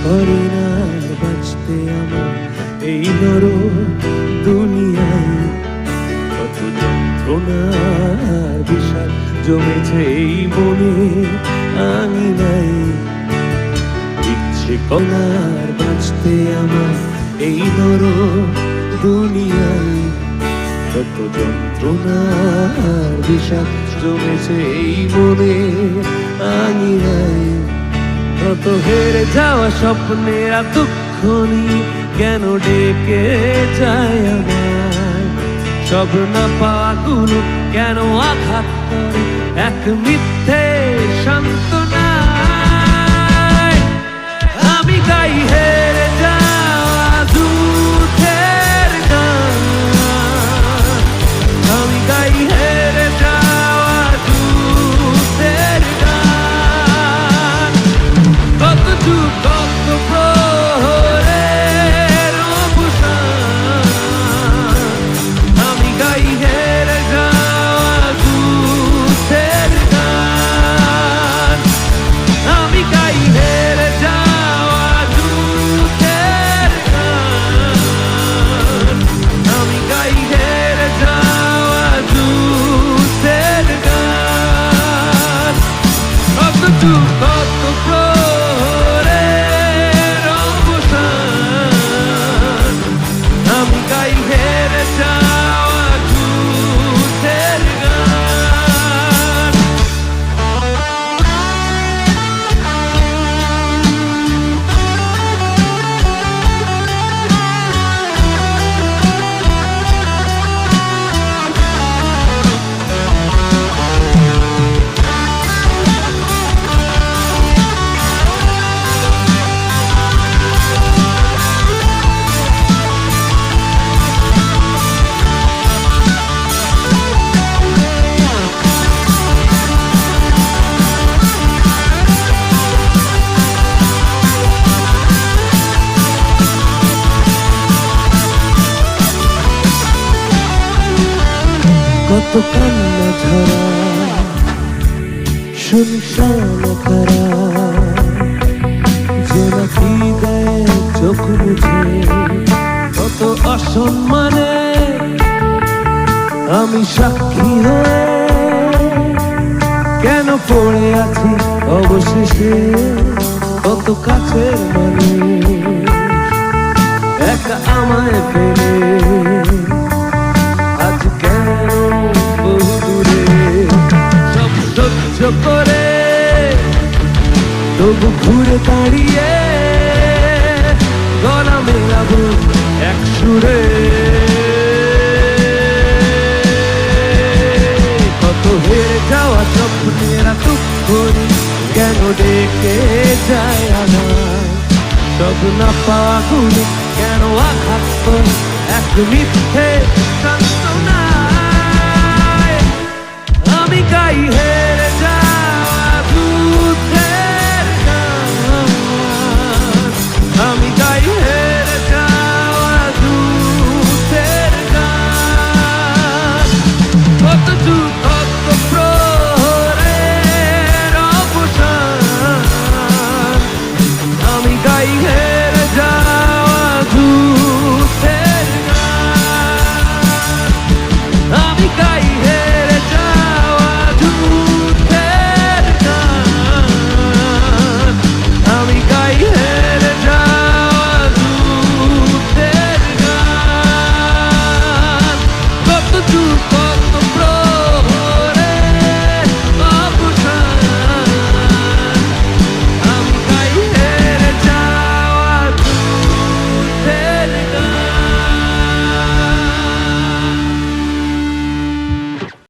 করে না বাঁচতে আমার এই নরক দুনিয়ায়। কত যন্ত্রণার বিষাদ জমেছে এই মনে আঙিনায়। ইচ্ছে করার বাঁচতে আমার এই নরক দুনিয়ায়। কত যন্ত্রণার বিষাদ জমেছে এই মনে আঙিনায়। কত হেরে যাওয়া স্বপ্নের দুঃখ নিয়ে কেন ডেকে যায় আমায়। সব না পাওয়াগুলো কেন আঘাত করে এক মিথ্যে সান্ত্বনায়। আমি গাই হেরে যাওয়া দুঃখের গান, আমি গাই হেরে যাওয়া দুঃখের গান। কত যুগ কত প্রহরের অবসান, আমি গাই হেরে যাওয়া দুঃখের গান। আমি গাই হেরে যাওয়া দুঃখের গান, আমি গাই হেরে যাওয়া দুঃখের গান। কত যুগ কত প্রহরের অবসান, আমি গাই হেরে যাওয়া দুঃখের গান। কত কান্না ঝরা শুনশান খারা, জোনাকি দেয় চোখ মুছে। কত অসম্মানে আমি সাক্ষী হয়ে কেন পড়ে আছি অবশেষে। কত কাছের মানুষ একা আমায় ফেলে আজ কেন বহু দূরে। সব সহ্য করে তবু ঘুরে দাঁড়িয়ে গলা মেলাবো এক সুরে। কত হেরে যাওয়া স্বপ্নের দুঃখ কেন ডেকে যায় আমায়। সব না পাওয়াগুলো কেন আঘাত করে এক মিথ্যে সান্ত্বনায়। আমি গাই হে